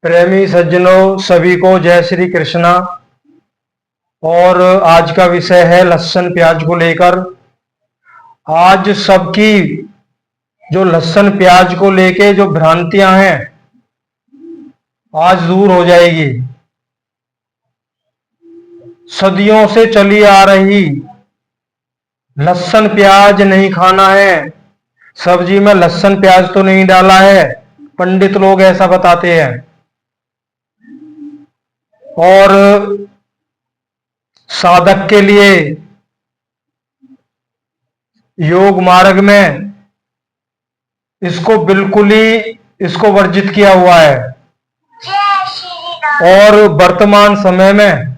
प्रेमी सज्जनों सभी को जय श्री कृष्णा। और आज का विषय है लहसुन प्याज को लेकर। आज सबकी जो लहसुन प्याज को लेके जो भ्रांतियां हैं आज दूर हो जाएगी। सदियों से चली आ रही लहसुन प्याज नहीं खाना है, सब्जी में लहसुन प्याज तो नहीं डाला है, पंडित लोग ऐसा बताते हैं। और साधक के लिए योग मार्ग में इसको बिल्कुल ही इसको वर्जित किया हुआ है। और वर्तमान समय में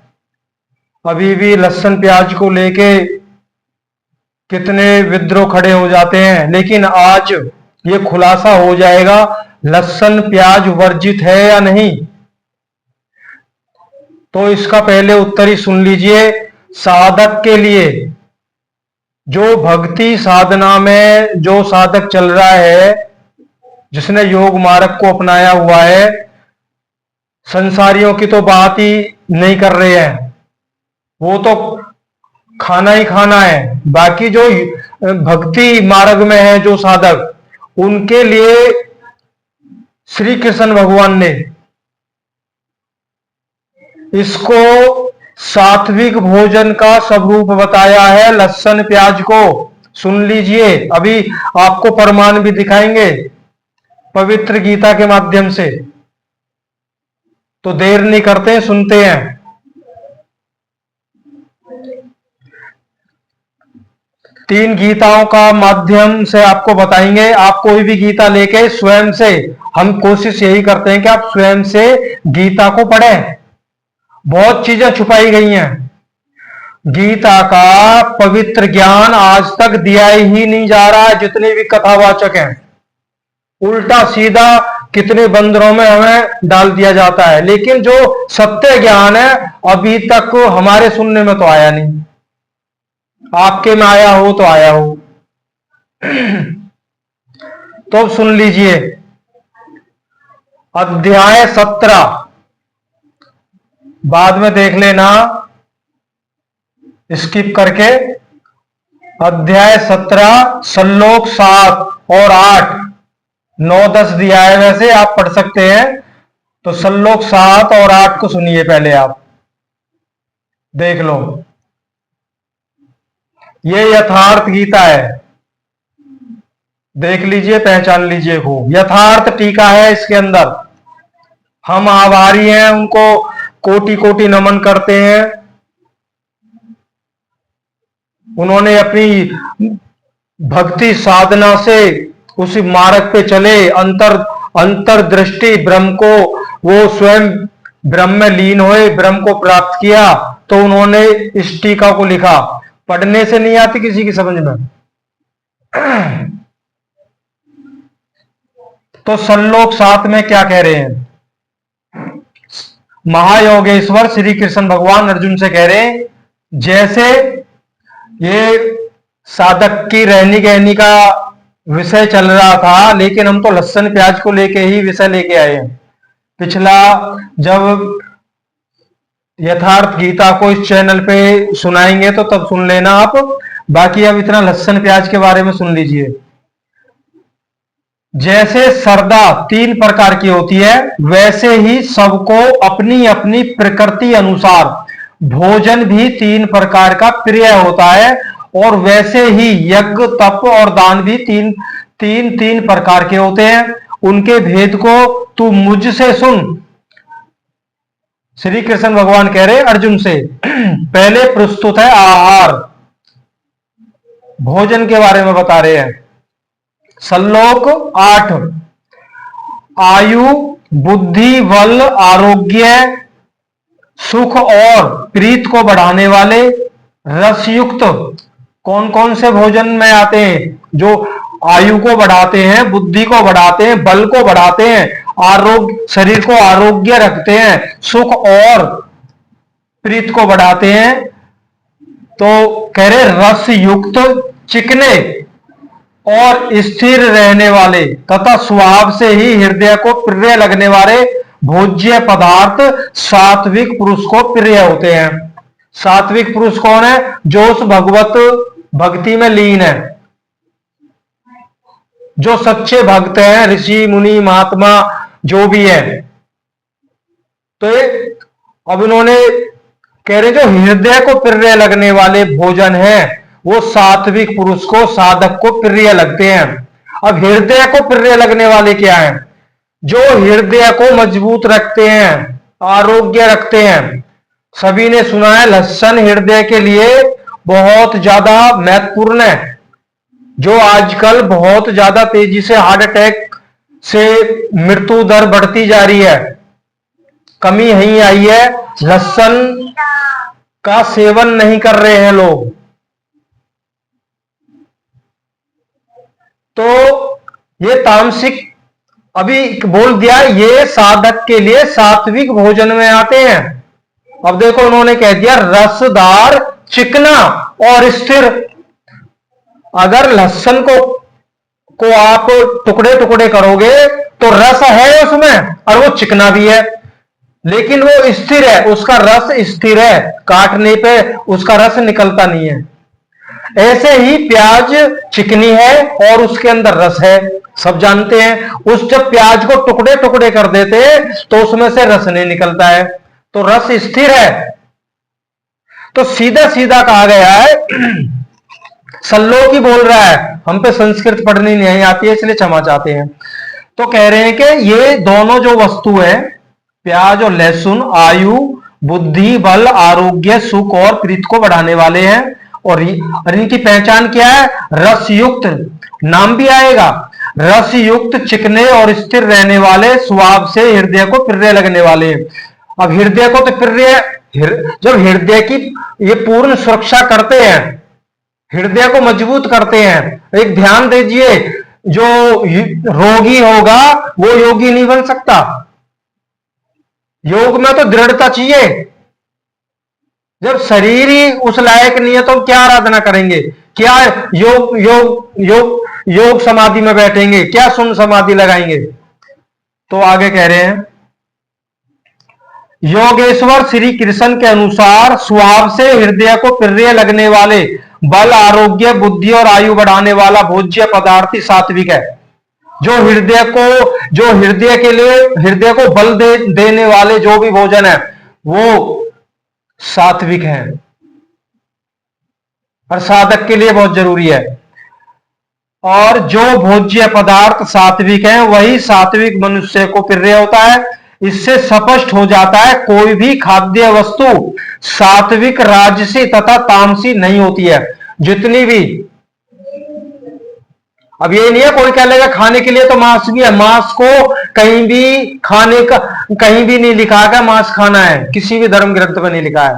अभी भी लहसुन प्याज को लेके कितने विद्रोह खड़े हो जाते हैं, लेकिन आज ये खुलासा हो जाएगा लहसुन प्याज वर्जित है या नहीं। तो इसका पहले उत्तर ही सुन लीजिए। साधक के लिए, जो भक्ति साधना में जो साधक चल रहा है, जिसने योग मार्ग को अपनाया हुआ है, संसारियों की तो बात ही नहीं कर रहे हैं, वो तो खाना ही खाना है। बाकी जो भक्ति मार्ग में है जो साधक, उनके लिए श्री कृष्ण भगवान ने इसको सात्विक भोजन का स्वरूप बताया है। लहसुन प्याज को सुन लीजिए, अभी आपको प्रमाण भी दिखाएंगे पवित्र गीता के माध्यम से। तो देर नहीं करते, सुनते हैं। तीन गीताओं का माध्यम से आपको बताएंगे। आप कोई भी गीता लेके स्वयं से, हम कोशिश यही करते हैं कि आप स्वयं से गीता को पढ़ें। बहुत चीजें छुपाई गई हैं। गीता का पवित्र ज्ञान आज तक दिया ही नहीं जा रहा है। जितने भी कथावाचक हैं, उल्टा सीधा कितने बंदरों में हमें डाल दिया जाता है, लेकिन जो सत्य ज्ञान है अभी तक हमारे सुनने में तो आया नहीं। आपके में आया हो तो आया हो। तो सुन लीजिए। अध्याय 17 बाद में देख लेना स्किप करके। अध्याय 17 श्लोक 7 और 8, 9, 10 दिया है, वैसे आप पढ़ सकते हैं। तो श्लोक 7 और 8 को सुनिए, पहले आप देख लो। ये यथार्थ गीता है, देख लीजिए, पहचान लीजिए खूब। यथार्थ टीका है इसके अंदर। हम आभारी हैं, उनको कोटि कोटि नमन करते हैं। उन्होंने अपनी भक्ति साधना से उस मार्ग पे चले, अंतर्दृष्टि ब्रह्म को, वो स्वयं ब्रह्म में लीन हुए, ब्रह्म को प्राप्त किया। तो उन्होंने इस टीका को लिखा। पढ़ने से नहीं आती किसी की समझ में। तो श्लोक 7 में क्या कह रहे हैं? महायोगेश्वर श्री कृष्ण भगवान अर्जुन से कह रहे हैं, जैसे ये साधक की रहनी गहनी का विषय चल रहा था, लेकिन हम तो लहसुन प्याज को लेके ही विषय लेके आए हैं। पिछला जब यथार्थ गीता को इस चैनल पे सुनाएंगे तो तब सुन लेना आप। बाकी अब इतना लहसुन प्याज के बारे में सुन लीजिए। जैसे श्रद्धा 3 प्रकार की होती है, वैसे ही सबको अपनी अपनी प्रकृति अनुसार भोजन भी 3 प्रकार का प्रिय होता है। और वैसे ही यज्ञ, तप और दान भी तीन प्रकार के होते हैं। उनके भेद को तू मुझसे सुन। श्री कृष्ण भगवान कह रहे अर्जुन से। पहले प्रस्तुत है आहार, भोजन के बारे में बता रहे हैं। श्लोक 8, आयु, बुद्धि, बल, आरोग्य, सुख और प्रीत को बढ़ाने वाले रसयुक्त कौन कौन से भोजन में आते हैं? जो आयु को बढ़ाते हैं, बुद्धि को बढ़ाते हैं, बल को बढ़ाते हैं, आरोग्य, शरीर को आरोग्य रखते हैं, सुख और प्रीत को बढ़ाते हैं। तो कह रहे रस युक्त, चिकने और स्थिर रहने वाले तथा स्वभाव से ही हृदय को प्रिय लगने वाले भोज्य पदार्थ सात्विक पुरुष को प्रिय होते हैं। सात्विक पुरुष कौन है? जो उस भगवत भक्ति में लीन है, जो सच्चे भक्त हैं, ऋषि मुनि महात्मा जो भी है। तो ये अब इन्होंने कह रहे जो हृदय को प्रिय लगने वाले भोजन है वो सात्विक पुरुष को, साधक को प्रिय लगते हैं। अब हृदय को प्रिय लगने वाले क्या हैं? जो हृदय को मजबूत रखते हैं, आरोग्य रखते हैं। सभी ने सुना है लहसुन हृदय के लिए बहुत ज्यादा महत्वपूर्ण है। जो आजकल बहुत ज्यादा तेजी से हार्ट अटैक से मृत्यु दर बढ़ती जा रही है, कमी यही आई है, लहसुन का सेवन नहीं कर रहे हैं लोग। तो ये तामसिक, अभी बोल दिया, ये साधक के लिए सात्विक भोजन में आते हैं। अब देखो उन्होंने कह दिया रसदार, चिकना और स्थिर। अगर लहसुन को आप टुकड़े टुकड़े करोगे तो रस है उसमें और वो चिकना भी है, लेकिन वो स्थिर है, उसका रस स्थिर है, काटने पे उसका रस निकलता नहीं है। ऐसे ही प्याज चिकनी है और उसके अंदर रस है, सब जानते हैं। उस जब प्याज को टुकड़े टुकड़े कर देते तो उसमें से रस नहीं निकलता है, तो रस स्थिर है। तो सीधा सीधा कहा गया है सल्लो की बोल रहा है, हम पे संस्कृत पढ़नी नहीं आती है इसलिए क्षमा चाहते हैं। तो कह रहे हैं कि ये दोनों जो वस्तु है, प्याज और लहसुन, आयु, बुद्धि, बल, आरोग्य, सुख और प्रीत को बढ़ाने वाले हैं। और इनकी पहचान क्या है? रसयुक्त, नाम भी आएगा, रसयुक्त, चिकने और स्थिर रहने वाले, स्वभाव से हृदय को प्रिय लगने वाले। अब हृदय को तो प्रिय, जब हृदय की ये पूर्ण सुरक्षा करते हैं, हृदय को मजबूत करते हैं। एक ध्यान दीजिए, जो रोगी होगा वो योगी नहीं बन सकता। योग में तो दृढ़ता चाहिए। जब शरीर ही उस लायक नहीं है तो क्या आराधना करेंगे? क्या योग योग योग योग समाधि में बैठेंगे? क्या सुन समाधि लगाएंगे? तो आगे कह रहे हैं योगेश्वर श्री कृष्ण के अनुसार स्वभाव से हृदय को प्रिय लगने वाले, बल, आरोग्य, बुद्धि और आयु बढ़ाने वाला भोज्य पदार्थ ही सात्विक है। जो हृदय के लिए, हृदय को बल देने वाले जो भी भोजन है वो सात्विक है और साधक के लिए बहुत जरूरी है। और जो भोज्य पदार्थ सात्विक है वही सात्विक मनुष्य को प्रिय होता है। इससे स्पष्ट हो जाता है कोई भी खाद्य वस्तु सात्विक, राजसी तथा तामसी नहीं होती है। जितनी भी, अब ये नहीं है कोई कह लेगा खाने के लिए तो मांस भी है, मांस को कहीं भी खाने का, कहीं भी नहीं लिखा है मांस खाना है, किसी भी धर्म ग्रंथ में नहीं लिखा है।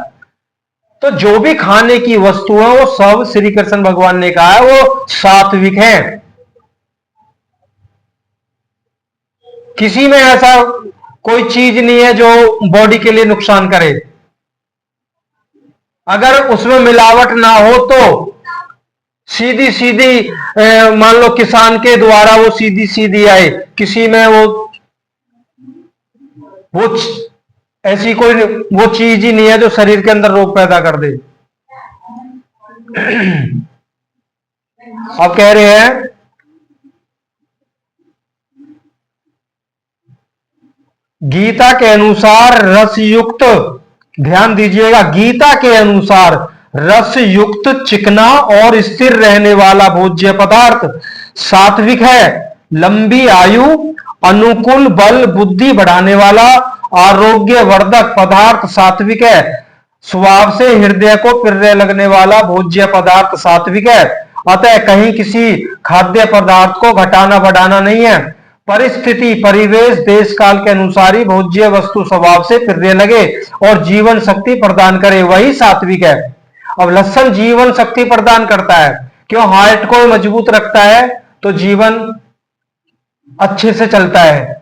तो जो भी खाने की वस्तु है वो सब श्री कृष्ण भगवान ने कहा है वो सात्विक है। किसी में ऐसा कोई चीज नहीं है जो बॉडी के लिए नुकसान करे। अगर उसमें मिलावट ना हो तो सीधी सीधी, मान लो किसान के द्वारा वो सीधी सीधी आए, किसी में वो ऐसी कोई वो चीज ही नहीं है जो शरीर के अंदर रोग पैदा कर दे। अब कह रहे हैं गीता के अनुसार रसयुक्त, ध्यान दीजिएगा, गीता के अनुसार रसयुक्त, चिकना और स्थिर रहने वाला भोज्य पदार्थ सात्विक है। लंबी आयु, अनुकूल बल, बुद्धि बढ़ाने वाला, आरोग्य वर्धक पदार्थ सात्विक है। स्वभाव से हृदय को प्रिय लगने वाला भोज्य पदार्थ सात्विक है। अतः कहीं किसी खाद्य पदार्थ को घटाना बढ़ाना नहीं है। परिस्थिति, परिवेश, देश काल के अनुसार ही भोज्य वस्तु स्वभाव से प्रिय लगे और जीवन शक्ति प्रदान करे, वही सात्विक है। अब लहसुन जीवन शक्ति प्रदान करता है, क्यों? हार्ट को मजबूत रखता है तो जीवन अच्छे से चलता है।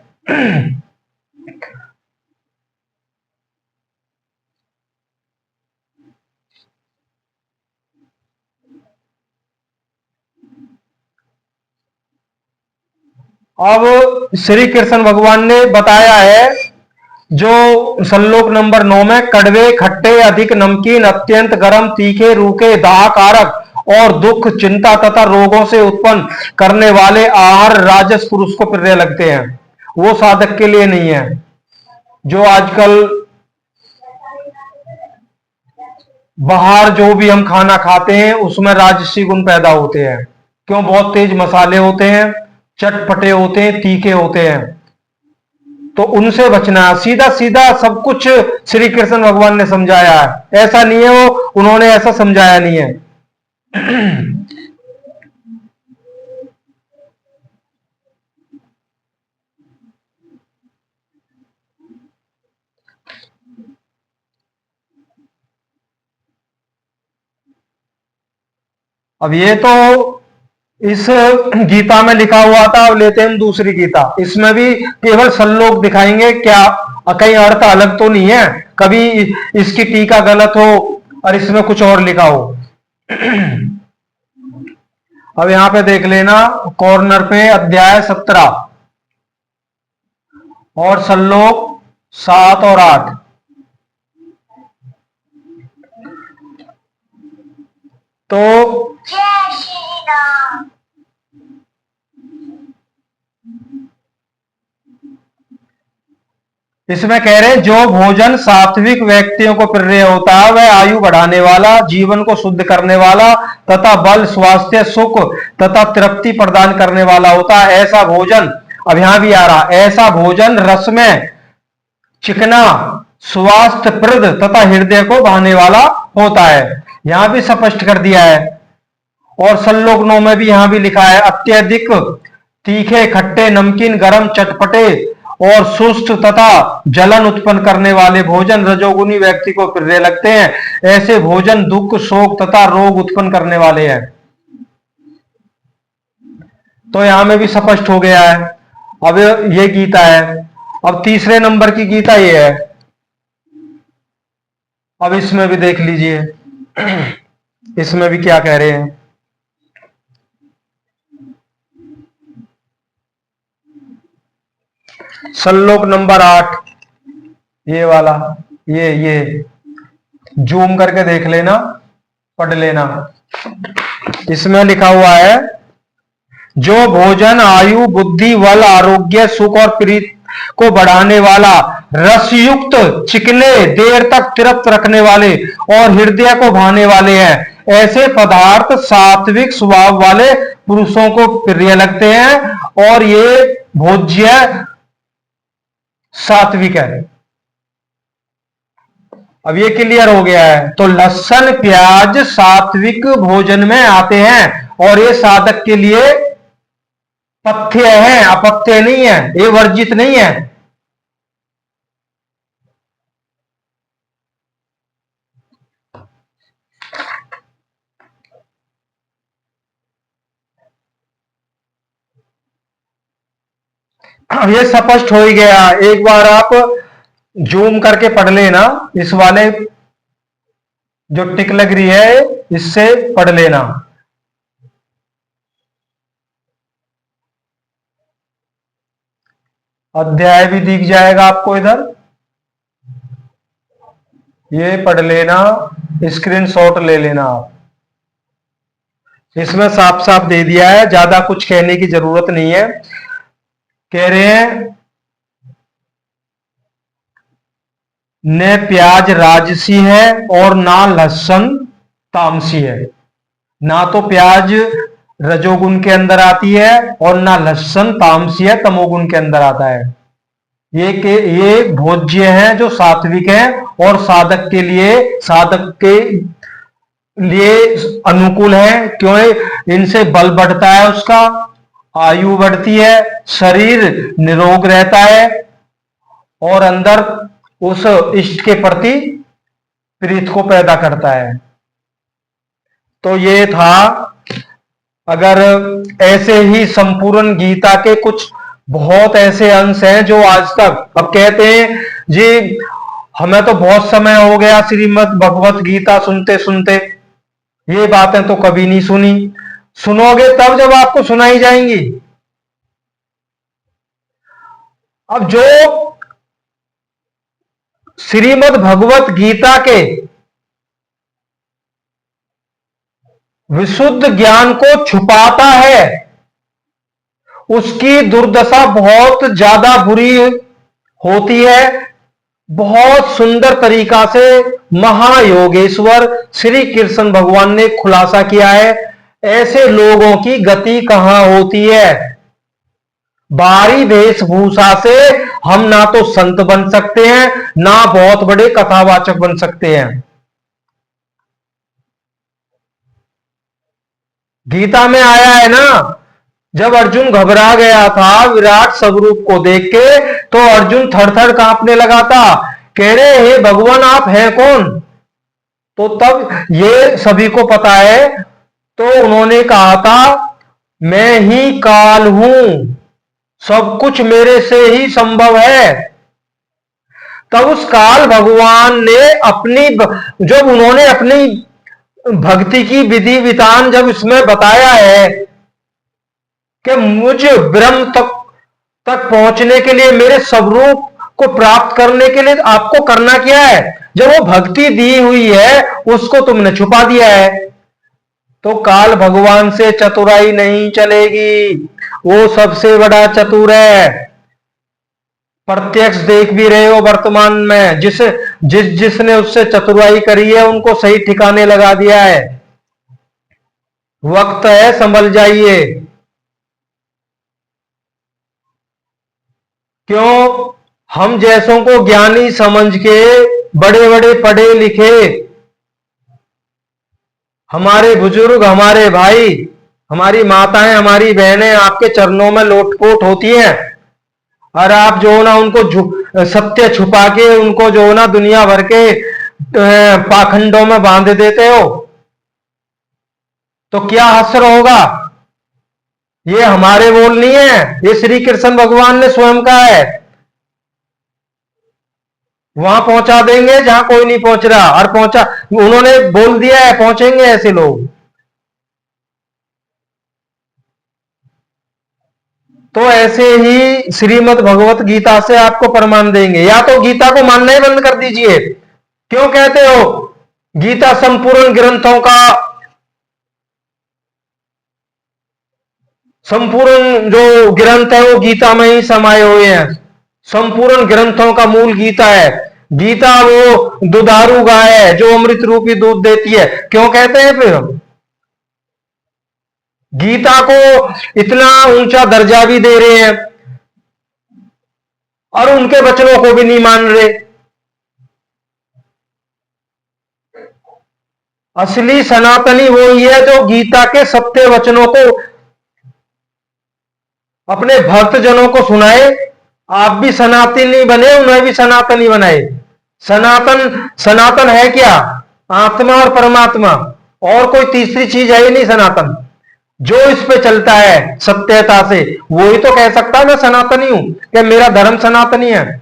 अब श्री कृष्ण भगवान ने बताया है जो श्लोक नंबर 9 में, कड़वे, खट्टे, अधिक नमकीन, अत्यंत गर्म, तीखे, रूखे, दाहकारक और दुख, चिंता तथा रोगों से उत्पन्न करने वाले आहार राजस पुरुष को प्रिय लगते हैं, वो साधक के लिए नहीं है। जो आजकल बाहर जो भी हम खाना खाते हैं उसमें राजसी गुण पैदा होते हैं। क्यों? बहुत तेज मसाले होते हैं, चटपटे होते हैं, तीखे होते हैं, तो उनसे बचना। सीधा सीधा सब कुछ श्री कृष्ण भगवान ने समझाया है, ऐसा नहीं है वो उन्होंने ऐसा समझाया नहीं है। अब ये तो इस गीता में लिखा हुआ था, अब लेते हैं हम दूसरी गीता। इसमें भी केवल श्लोक दिखाएंगे, क्या कहीं अर्थ अलग तो नहीं है, कभी इसकी टीका गलत हो और इसमें कुछ और लिखा हो। अब यहां पे देख लेना, कॉर्नर पे अध्याय 17 और श्लोक 7 और 8। तो जय श्री राम। इसमें कह रहे हैं, जो भोजन सात्विक व्यक्तियों को प्रिय होता है वह आयु बढ़ाने वाला, जीवन को शुद्ध करने वाला तथा बल, स्वास्थ्य, सुख तथा तृप्ति प्रदान करने वाला होता है। ऐसा भोजन, अब यहां भी आ रहा, ऐसा भोजन रस में चिकना, स्वास्थ्यप्रद तथा हृदय को भाने वाला होता है। यहां भी स्पष्ट कर दिया है। और श्लोक 9 में भी यहां भी लिखा है, अत्यधिक तीखे, खट्टे, नमकीन, गरम, चटपटे और सुस्त तथा जलन उत्पन्न करने वाले भोजन रजोगुनी व्यक्ति को प्रिय लगते हैं। ऐसे भोजन दुख, शोक तथा रोग उत्पन्न करने वाले हैं। तो यहां में भी स्पष्ट हो गया है। अब ये गीता है। अब तीसरे नंबर की गीता ये है। अब इसमें भी देख लीजिए, इसमें भी क्या कह रहे हैं। श्लोक नंबर 8, ये वाला, ये जूम करके देख लेना, पढ़ लेना। इसमें लिखा हुआ है, जो भोजन आयु, बुद्धि, बल, आरोग्य, सुख और प्रीति को बढ़ाने वाला, रसयुक्त, चिकने, देर तक तृप्त रखने वाले और हृदय को भाने वाले हैं, ऐसे पदार्थ सात्विक स्वभाव वाले पुरुषों को प्रिय लगते हैं और ये भोज्य सात्विक है। अब ये क्लियर हो गया है। तो लहसुन, प्याज सात्विक भोजन में आते हैं और ये साधक के लिए पथ्य है, अपथ्य नहीं है, ये वर्जित नहीं है। अब ये स्पष्ट हो ही गया। एक बार आप जूम करके पढ़ लेना, इस वाले जो टिक लग रही है इससे पढ़ लेना। अध्याय भी दिख जाएगा आपको इधर, ये पढ़ लेना, स्क्रीनशॉट ले लेना आप। इसमें साफ साफ दे दिया है, ज्यादा कुछ कहने की जरूरत नहीं है। कह रहे हैं, न प्याज राजसी है और ना लहसुन तामसी है। ना तो प्याज रजोगुण के अंदर आती है और ना लहसुन तामसी है, तमोगुण के अंदर आता है। ये भोज्य हैं जो सात्विक हैं और साधक के लिए अनुकूल है। क्यों? इनसे बल बढ़ता है, उसका आयु बढ़ती है, शरीर निरोग रहता है और अंदर उस इष्ट के प्रति प्रीत को पैदा करता है। तो ये था। अगर ऐसे ही संपूर्ण गीता के कुछ बहुत ऐसे अंश हैं जो आज तक, अब कहते हैं जी हमें तो बहुत समय हो गया श्रीमद् भगवत गीता सुनते सुनते, ये बातें तो कभी नहीं सुनी। सुनोगे तब जब आपको सुनाई जाएंगी। अब जो, श्रीमद् भगवत गीता के विशुद्ध ज्ञान को छुपाता है, उसकी दुर्दशा बहुत ज्यादा बुरी होती है। बहुत सुंदर तरीका से महायोगेश्वर श्री कृष्ण भगवान ने खुलासा किया है। ऐसे लोगों की गति कहां होती है। बाहरी वेशभूषा से हम ना तो संत बन सकते हैं, ना बहुत बड़े कथावाचक बन सकते हैं। गीता में आया है ना, जब अर्जुन घबरा गया था विराट स्वरूप को देख के, तो अर्जुन थर थर कांपने लगा था, कह रहे हे भगवान आप हैं कौन। तो तब ये सभी को पता है, तो उन्होंने कहा था मैं ही काल हूं, सब कुछ मेरे से ही संभव है। तब उस काल भगवान ने जब उन्होंने अपनी भक्ति की विधि विधान जब इसमें बताया है कि मुझ ब्रह्म तक पहुंचने के लिए, मेरे स्वरूप को प्राप्त करने के लिए आपको करना क्या है। जब वो भक्ति दी हुई है उसको तुमने छुपा दिया है, तो काल भगवान से चतुराई नहीं चलेगी। वो सबसे बड़ा चतुर है। प्रत्यक्ष देख भी रहे हो वर्तमान में, जिसने उससे चतुराई करी है उनको सही ठिकाने लगा दिया है। वक्त है, संभल जाइए। क्यों हम जैसों को ज्ञानी समझ के बड़े बड़े पढ़े लिखे हमारे बुजुर्ग, हमारे भाई, हमारी माताएं, हमारी बहनें आपके चरणों में लोटपोट होती हैं, और आप जो ना उनको सत्य छुपा के उनको जो ना दुनिया भर के पाखंडों में बांध देते हो, तो क्या हश्र होगा। ये हमारे बोल नहीं है, ये श्री कृष्ण भगवान ने स्वयं कहा है। वहां पहुंचा देंगे जहां कोई नहीं पहुंच रहा, और उन्होंने बोल दिया है पहुंचेंगे ऐसे लोग। तो ऐसे ही श्रीमद् भगवत गीता से आपको प्रमाण देंगे। या तो गीता को मानना ही बंद कर दीजिए। क्यों कहते हो गीता संपूर्ण ग्रंथों का, संपूर्ण जो ग्रंथ है वो गीता में ही समाये हुए हैं। संपूर्ण ग्रंथों का मूल गीता है। गीता वो दुधारू गाय है जो अमृत रूपी दूध देती है। क्यों कहते हैं फिर हम गीता को इतना ऊंचा दर्जा भी दे रहे हैं और उनके वचनों को भी नहीं मान रहे। असली सनातनी वो ही है जो गीता के सत्य वचनों को अपने भक्त जनों को सुनाए। आप भी सनातनी बने, उन्हें भी सनातनी बनाए। सनातन है क्या? आत्मा और परमात्मा, और कोई तीसरी चीज है ही नहीं। सनातन जो इस पे चलता है सत्यता से, वो ही तो कह सकता है मैं सनातनी हूं, कि मेरा धर्म सनातनी है।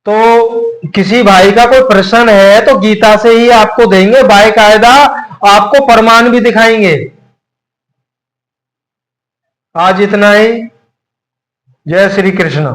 तो किसी भाई का कोई प्रश्न है तो गीता से ही आपको देंगे, बाकायदा आपको प्रमाण भी दिखाएंगे। आज इतना ही। जय श्री कृष्ण।